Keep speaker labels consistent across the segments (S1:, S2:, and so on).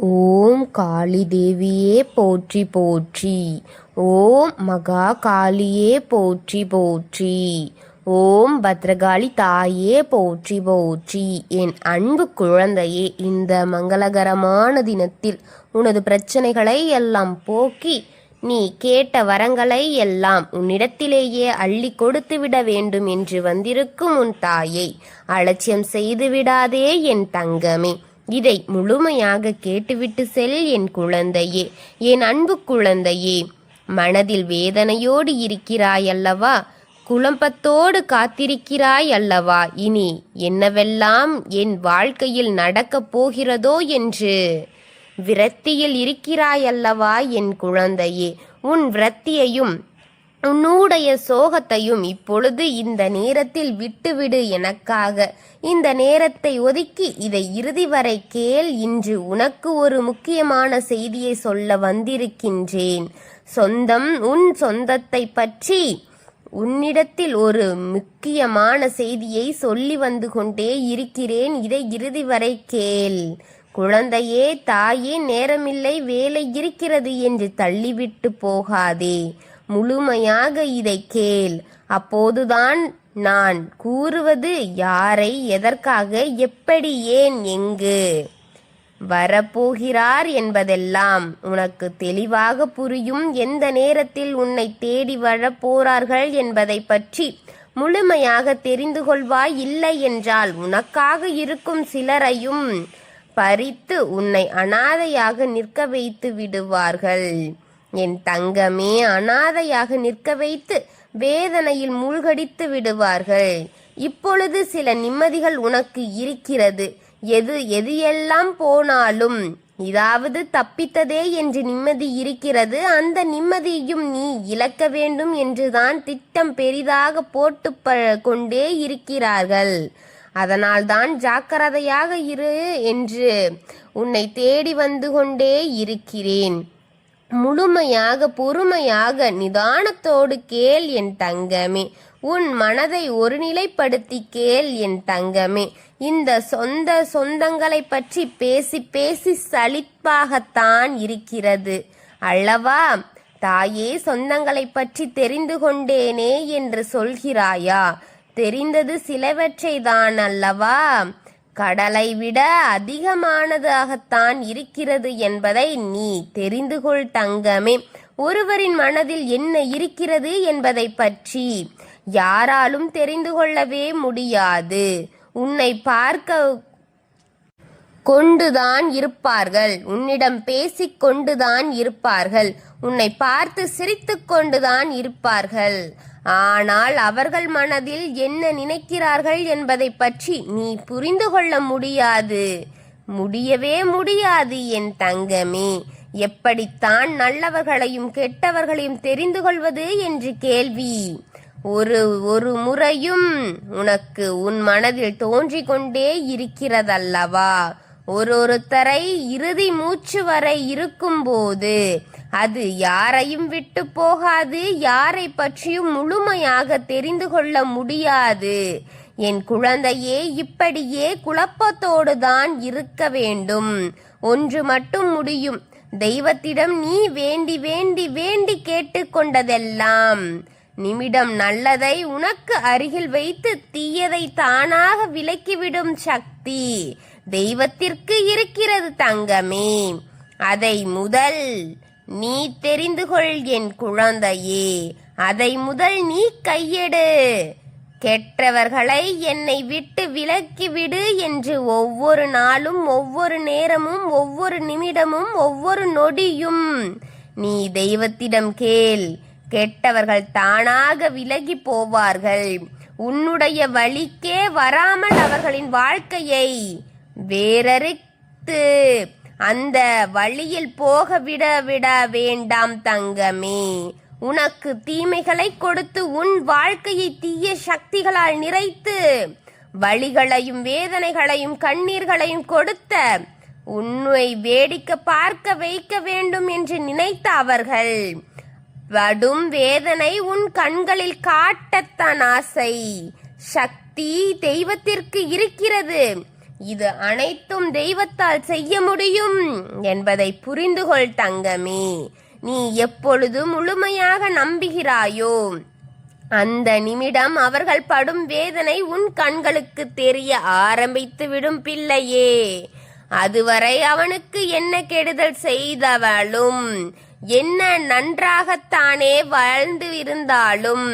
S1: ஓம் காளி தேவியே போற்றி போற்றி. ஓம் மகா காளியே போற்றி போற்றி. ஓம் பத்ரகாளி தாயே போற்றி போற்றி. என் அன்பு குழந்தையே, இந்த மங்களகரமான தினத்தில் உனது பிரச்சனைகளை எல்லாம் போக்கி நீ கேட்ட வரங்களை எல்லாம் உன்னிடத்திலேயே அள்ளி கொடுத்து விட வேண்டும் என்று வந்திருக்கும் உன் தாயை அலட்சியம் செய்து விடாதே என் தங்கமே. இதை முழுமையாக கேட்டுவிட்டு செல் என் குழந்தையே, என் அன்பு குழந்தையே. மனதில் வேதனையோடு இருக்கிறாய் அல்லவா? குழப்பத்தோடு காத்திருக்கிறாய் அல்லவா? இனி என்னவெல்லாம் என் வாழ்க்கையில் நடக்கப் போகிறதோ என்று விரக்தியில் இருக்கிறாய் அல்லவா என் குழந்தையே? உன் விரக்தியையும் உன்னுடைய சோகத்தையும் இப்பொழுது இந்த நேரத்தில் விட்டுவிடு எனக்காக. இந்த நேரத்தை ஒதுக்கி இதை இறுதி வரை கேள். இன்று உனக்கு ஒரு முக்கியமான செய்தியை சொல்ல வந்திருக்கின்றேன். உன் சொந்தத்தை பற்றி உன்னிடத்தில் ஒரு முக்கியமான செய்தியை சொல்லி வந்து கொண்டே இருக்கிறேன். இதை இறுதி வரை கேள். குழந்தையே, தாயே, நேரமில்லை, வேலை இருக்கிறது என்று தள்ளிவிட்டு போகாதே. முழுமையாக இதை கேள். அப்போதுதான் நான் கூறுவது யாரை, எதற்காக, எப்படி, ஏன், எங்கு வரப்போகிறார் என்பதெல்லாம் உனக்கு தெளிவாக புரியும். எந்த நேரத்தில் உன்னை தேடி வரப்போறார்கள் என்பதை பற்றி முழுமையாக தெரிந்து கொள்வாய். இல்லை என்றால் உனக்காக இருக்கும் சிலரையும் பறித்து உன்னை அனாதையாக நிற்க வைத்து விடுவார்கள். என் தங்கமே, அனாதையாக நிற்க வைத்து வேதனையில் மூழ்கடித்து விடுவார்கள். இப்பொழுது சில நிம்மதிகள் உனக்கு இருக்கிறது. எது எல்லாம் போனாலும் இதாவது தப்பித்ததே என்று நிம்மதி இருக்கிறது. அந்த நிம்மதியும் நீ இழக்க வேண்டும் என்றுதான் திட்டம் பெரிதாக போட்டு கொண்டே இருக்கிறார்கள். அதனால்தான் ஜாக்கிரதையாக இரு என்று உன்னை தேடி வந்து கொண்டே இருக்கிறேன். முழுமையாக பொறுமையாக நிதானத்தோடு கேள் என் தங்கமே. உன் மனதை ஒருநிலைப்படுத்தி கேள் என் தங்கமே. இந்த சொந்தங்களை பற்றி பேசி பேசி சலிப்பாகத்தான் இருக்கிறது அல்லவா? தாயே, சொந்தங்களை பற்றி தெரிந்து கொண்டேனே என்று சொல்கிறாயா? தெரிந்தது சிலவற்றை தான் அல்லவா? கடலை விட அதிகமானதாகத்தான் இருக்கிறது என்பதை நீ தெரிந்து கொள் தங்கமே. ஒருவரின் மனதில் என்ன இருக்கிறது என்பதை பற்றி யாராலும் தெரிந்து கொள்ளவே முடியாது. உன்னை பார்க்க கொண்டுதான் இருப்பார்கள், உன்னிடம் பேசிக் கொண்டுதான் இருப்பார்கள், உன்னை பார்த்து சிரித்து கொண்டுதான் இருப்பார்கள். ஆனால் அவர்கள் மனதில் என்ன நினைக்கிறார்கள் என்பதை பற்றி நீ புரிந்து கொள்ள முடியவே முடியாது என் தங்கமே. எப்படித்தான் நல்லவர்களையும் கெட்டவர்களையும் தெரிந்து கொள்வது என்று கேள்வி ஒரு முறையும் உனக்கு உன் மனதில் தோன்றிக் கொண்டே இருக்கிறதல்லவா? ஒருத்தரை இறுதி மூச்சு வரை இருக்கும்போது அது யாரையும் விட்டு போகாது. யாரை பற்றியும் முழுமையாக தெரிந்து கொள்ள முடியாது. என் குழந்தையே, இப்படியே குழப்பத்தோடு தான் இருக்க வேண்டும். ஒன்று மட்டும் முடியும். தெய்வத்திடம் நீ வேண்டி வேண்டி வேண்டி கேட்டுக்கொண்டதெல்லாம் நிமிடம் நல்லதை உனக்கு அருகில் வைத்து தீயதை தானாக விலக்கிவிடும் சக்தி தெய்வத்திற்கு இருக்கிறது தங்கமே. அதை முதல் நீ தெரிந்து கொள் என் குழந்தையே. அதை முதல் நீ கையெடு. கெட்டவர்களை என்னை விட்டு விலக்கிவிடு என்று ஒவ்வொரு நாளும், ஒவ்வொரு நேரமும், ஒவ்வொரு நிமிடமும், ஒவ்வொரு நொடியும் நீ தெய்வத்திடம் கேள். கெட்டவர்கள் தானாக விலகி போவார்கள். உன்னுடைய வழிக்கே வராமல் அவர்களின் வாழ்க்கையை வேறறுத்து அந்த வழியில் போக விட வேண்டாம் தங்கமே. உனக்கு தீமைகளை கொடுத்து உன் வாழ்க்கையை தீய சக்திகளால் நிறைத்து வலிகளையும் வேதனைகளையும் கண்ணீர்களையும் கொடுத்த உன்னை வேடிக்கை பார்க்க வைக்க வேண்டும் என்று நினைத்த அவர்கள் படும் வேதனை உன் கண்களில் காட்டத்தான் ஆசை. சக்தி தெய்வத்திற்கு இருக்கிறது. இது அனைத்தும் தெய்வத்தால் செய்ய முடியும் என்பதை புரிந்து கொள் தங்கமே. நீ எப்பொழுது முழுமையாக நம்புகிறாயோ அந்த நிமிடம் அவர்கள் படும் வேதனை உன் கண்களுக்கு தெரிய ஆரம்பித்து விடும் பிள்ளையே. அதுவரை அவனுக்கு என்ன கெடுதல் செய்தவளும் என்ன நன்றாகத்தானே வாழ்ந்து இருந்தாலும்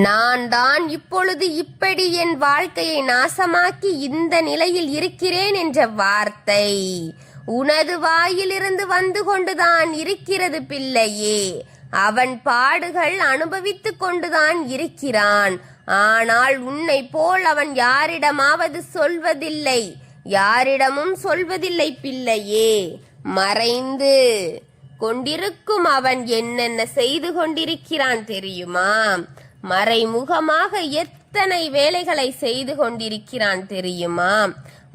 S1: நான் தான் இப்பொழுது இப்படி என் வாழ்க்கையை நாசமாக்கி இந்த நிலையில் இருக்கிறேன் என்ற வார்த்தை உனது வாயிலிருந்து வந்து கொண்டுதான் இருக்கிறது பிள்ளையே. அவன் பாடுகள் அனுபவித்துக் கொண்டுதான் இருக்கிறான். ஆனால் உன்னை போல் அவன் யாரிடமாவது சொல்வதில்லை, யாரிடமும் சொல்வதில்லை பிள்ளையே. மறைந்து கொண்டிருக்கும் அவன் என்னென்ன செய்து கொண்டிருக்கிறான் தெரியுமா? மறைமுகமாக எத்தனை வேலைகளை செய்து கொண்டிருக்கிறான் தெரியுமா?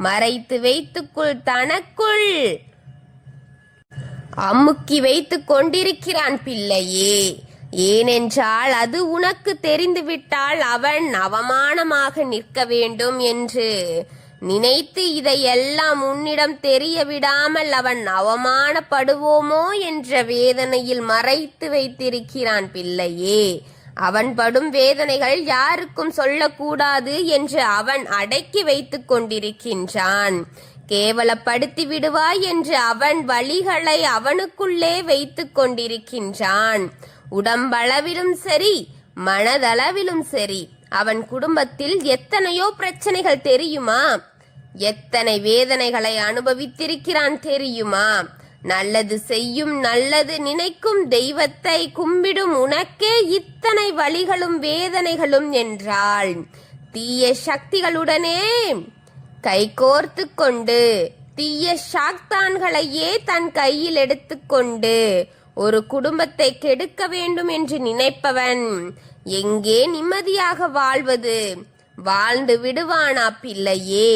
S1: மறைத்து வைத்துக்குள் தனக்குள் அமுக்கி வைத்துக் கொண்டிருக்கிறான் பிள்ளையே. ஏனென்றால் அது உனக்கு தெரிந்துவிட்டால் அவன் அவமானமாக நிற்க வேண்டும் என்று நினைத்து இதையெல்லாம் உன்னிடம் தெரிய விடாமல் அவன் அவமானப்படுவோமோ என்ற வேதனையில் மறைத்து வைத்திருக்கிறான் பிள்ளையே. அவன் படும் வேதனைகள் யாருக்கும் சொல்லக்கூடாது என்று அவன் அடக்கி வைத்துக் கொண்டிருக்கின்றான். கேவலப்படுத்தி விடுவாய் என்று அவன் வழிகளை அவனுக்குள்ளே வைத்துக் கொண்டிருக்கின்றான். உடம்பளவிலும் சரி மனதளவிலும் சரி அவன் குடும்பத்தில் எத்தனையோ பிரச்சனைகள் தெரியுமா? எத்தனை வேதனைகளை அனுபவித்திருக்கிறான் தெரியுமா? நல்லது செய்யும் நல்லது நினைக்கும் தெய்வத்தை கும்பிடும் உனக்கே இத்தனை வலிகளும் வேதனைகளும் என்றால் தீய சக்திகளுடனே கைகோர்த்து கொண்டு தீய சாத்தான்களையே தன் கையில் எடுத்துக்கொண்டு ஒரு குடும்பத்தை கெடுக்க வேண்டும் என்று நினைப்பவன் எங்கே நிம்மதியாக வாழ்வது? வாழ்ந்து விடுவானா பிள்ளையே?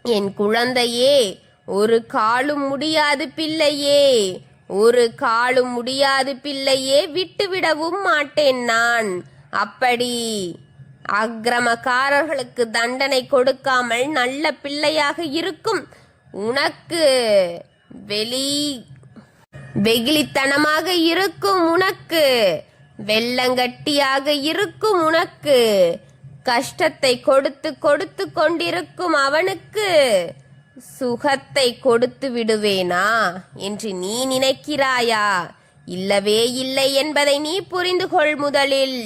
S1: என் குழந்தையே, ஒரு காலும் முடியாது பிள்ளையே, ஒரு காலும் முடியாது பிள்ளையே. விட்டுவிடவும் மாட்டேன் நான். அப்படி அக்கிரமக்காரர்களுக்கு தண்டனை கொடுக்காமல் நல்ல பிள்ளையாக இருக்கும் உனக்கு வெகுளித்தனமாக இருக்கும் உனக்கு வெள்ளங்கட்டியாக இருக்கும் உனக்கு கஷ்டத்தை கொடுத்து கொடுத்து கொண்டிருக்கும் அவனுக்கு சுகத்தை கொடுத்து விடுவேனா என்று நீ நினைக்கிறாயா? இல்லவே இல்லை என்பதை நீ புரிந்து கொள் முதலில்.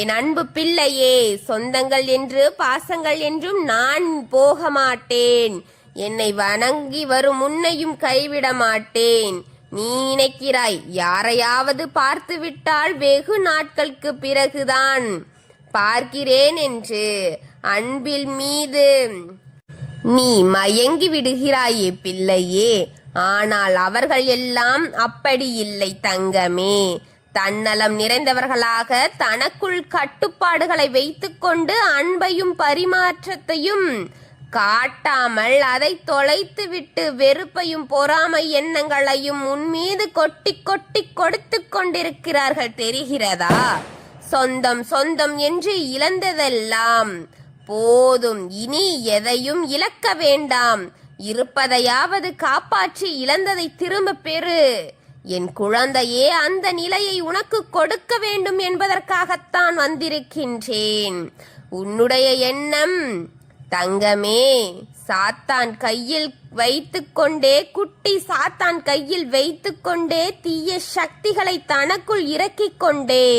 S1: என் அன்பு பிள்ளையே, சொந்தங்கள் என்று பாசங்கள் என்றும் நான் போக மாட்டேன். என்னை வணங்கி வரும் உன்னையும் கைவிட மாட்டேன். நீ நினைக்கிறாய் யாரையாவது பார்த்து விட்டால் வெகு நாட்களுக்கு பிறகுதான் பார்க்கிறேன் என்று. அன்பில் மீது நீ மயங்கி விடுகிறாயே பிள்ளையே. ஆனால் அவர்கள் எல்லாம் அப்படி இல்லை தங்கமே. தன்னலம் நிறைந்தவர்களாக தனக்குள் கட்டுப்பாடுகளை வைத்துக்கொண்டு அன்பையும் பரிமாற்றத்தையும் காட்டாமல் அதை தொலைத்து விட்டு வெறுப்பையும் பொறாமை எண்ணங்களையும் உன்மீது கொட்டி கொட்டி கொடுத்து கொண்டிருக்கிறார்கள் தெரிகிறதா? சொந்தம் சொந்தம் என்று இழந்ததெல்லாம் போதும், இனி எதையும் இழக்க வேண்டாம். இருப்பதையாவது காப்பாற்றி இழந்ததை திரும்ப பெறு. என் குழந்தையே, அந்த நிலையை உனக்கு கொடுக்க வேண்டும் என்பதற்காகத்தான் வந்திருக்கின்றேன். உன்னுடைய எண்ணம் தங்கமே, சாத்தான் கையில் வைத்துக்கொண்டே குட்டி சாத்தான் கையில் வைத்துக்கொண்டே தீய சக்திகளை தனக்குள் இறக்கிக் கொண்டே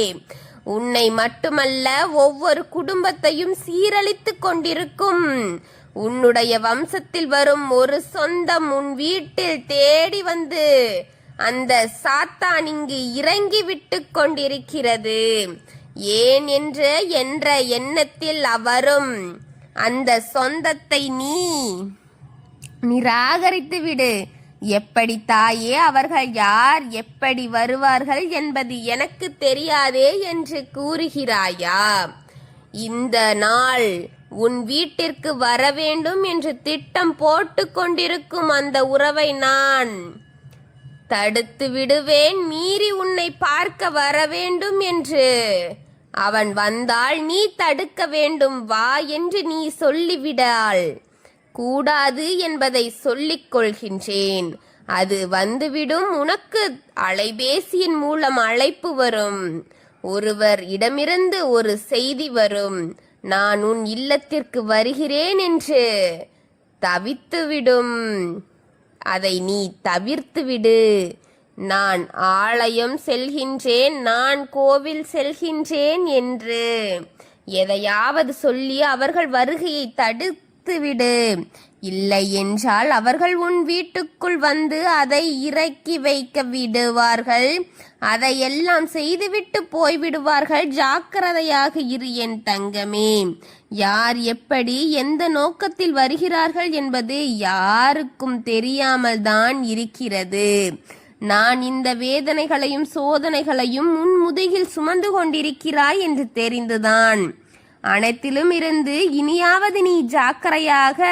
S1: உன்னை மட்டுமல்ல ஒவ்வொரு குடும்பத்தையும் சீரழித்துக் கொண்டிருக்கும். உன்னுடைய வம்சத்தில் வரும் ஒரு சொந்தம் உன் வீட்டில் தேடி வந்து அந்த சாத்தான் இங்கு இறங்கி விட்டு கொண்டிருக்கிறது. ஏன் என்ற எண்ணத்தில் அவரும் அந்த சொந்தத்தை நீ நிராகரித்து விடு. எப்படி தாயே, அவர்கள் யார், எப்படி வருவார்கள் என்பது எனக்கு தெரியாதே என்று கூறுகிறாயா? இந்த நாள் உன் வீட்டிற்கு வர வேண்டும் என்று திட்டம் போட்டு கொண்டிருக்கும் அந்த உறவை நான் தடுத்து விடுவேன். மீறி உன்னை பார்க்க வர வேண்டும் என்று அவன் வந்தால் நீ தடுக்க வேண்டும், வா என்று நீ சொல்லிவிடால் கூடாது என்பதை சொல்லிக் கொள்கின்றேன். அது வந்துவிடும். உனக்கு அலைபேசியின் மூலம் அழைப்பு வரும், ஒருவர் இடமிருந்து ஒரு செய்தி வரும், நான் உன் இல்லத்திற்கு வருகிறேன் என்று தவித்துவிடும். அதை நீ தவிர்த்துவிடு. நான் ஆலயம் செல்கின்றேன், நான் கோவில் செல்கின்றேன் என்று எதையாவது சொல்லி அவர்கள் வருகையை தடுத்துவிடு. இல்லை என்றால் அவர்கள் உன் வீட்டுக்குள் வந்து அதை இறக்கி வைக்க விடுவார்கள். அதையெல்லாம் செய்துவிட்டு போய்விடுவார்கள். ஜாக்கிரதையாக இரு என் தங்கமே. யார் எப்படி எந்த நோக்கத்தில் வருகிறார்கள் என்பது யாருக்கும் தெரியாமல் தான் இருக்கிறது. நான் இந்த வேதனைகளையும் சோதனைகளையும் உன் முதுகில் சுமந்து கொண்டிருக்கிறாய் என்று தெரிந்துதான் அனைத்திலும் இருந்து இனியாவது நீ ஜாக்கிரதையாக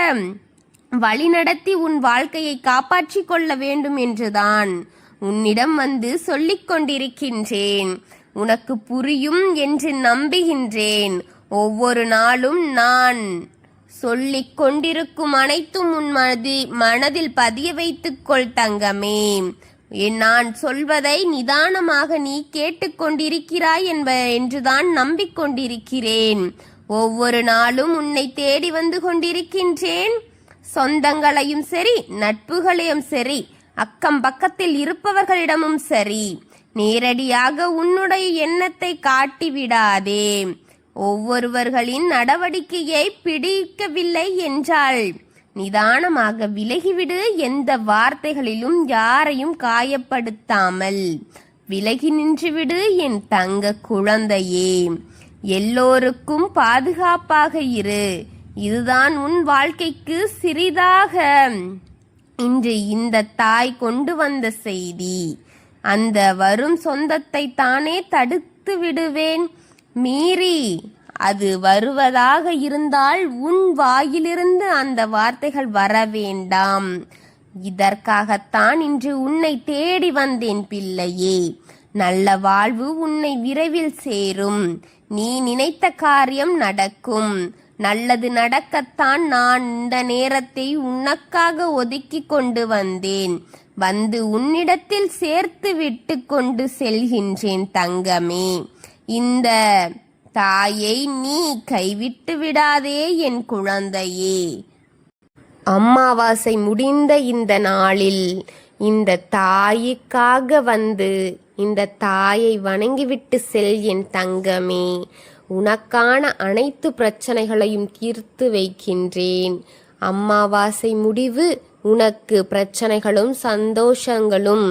S1: வழிநடத்தி உன் வாழ்க்கையை காப்பாற்றிக் கொள்ள வேண்டும் என்றுதான் உன்னிடம் வந்து சொல்லிக் கொண்டிருக்கின்றேன். உனக்கு புரியும் என்று நம்புகின்றேன். ஒவ்வொரு நாளும் நான் சொல்லிக் கொண்டிருக்கும் அனைத்தும் உன் மனதில் பதிய வைத்துக்கொள் தங்கமே. நான் சொல்வதை நிதானமாக நீ கேட்டுக்கொண்டிருக்கிறாய் என்றுதான் நம்பிக்கொண்டிருக்கிறேன். ஒவ்வொரு நாளும் உன்னை தேடி வந்து கொண்டிருக்கின்றேன். சொந்தங்களையும் சரி, நட்புகளையும் சரி, அக்கம் பக்கத்தில் இருப்பவர்களிடமும் சரி, நேரடியாக உன்னுடைய எண்ணத்தை காட்டிவிடாதே. ஒவ்வொருவர்களின் நடவடிக்கையை பிடிக்கவில்லை என்றால் நிதானமாக விலகிவிடு. எந்த வார்த்தைகளிலும் யாரையும் காயப்படுத்தாமல் விலகி நின்றுவிடு என் தங்க குழந்தையே. எல்லோருக்கும் பாதுகாப்பாக இரு. இதுதான் உன் வாழ்க்கைக்கு சிறிதாக இன்று இந்த தாய் கொண்டு வந்த செய்தி. அந்த வரும் சொந்தத்தை தானே தடுத்து விடுவேன். மீறி அது வருவதாக இருந்தால் உன் வாயிலிருந்து அந்த வார்த்தைகள் வர வேண்டாம். இதற்காகத்தான் இன்று உன்னை தேடி வந்தேன் பிள்ளையே. நல்ல வாழ்வு உன்னை விரைவில் சேரும். நீ நினைத்த காரியம் நடக்கும். நல்லது நடக்கத்தான் நான் இந்த நேரத்தை உனக்காக ஒதுக்கி கொண்டு வந்தேன். வந்து உன்னிடத்தில் சேர்த்து விட்டு கொண்டு செல்கின்றேன் தங்கமே. இந்த தாயை நீ கைவிட்டு விடாதே என் குழந்தையே. அமாவாசை முடிந்த இந்த நாளில் இந்த தாய்க்காக வந்து இந்த தாயை வணங்கிவிட்டு செல் என் தங்கமே. உனக்கான அனைத்து பிரச்சனைகளையும் தீர்த்து வைக்கின்றேன். அமாவாசை முடிவு உனக்கு பிரச்சனைகளும் சந்தோஷங்களும்.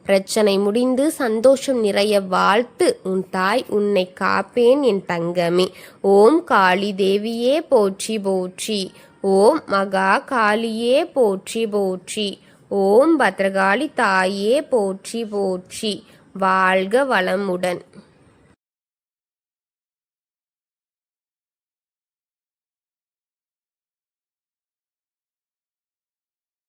S1: பிரச்சனை முடிந்து சந்தோஷம் நிறைய வாழ்த்து. உன் தாய் உன்னை காப்பேன் என் தங்கமே. ஓம் காளி தேவியே போற்றி போற்றி. ஓம் மகா காளியே போற்றி போற்றி. ஓம் பத்ரகாளி தாயே போற்றி போற்றி. வாழ்க வளமுடன்.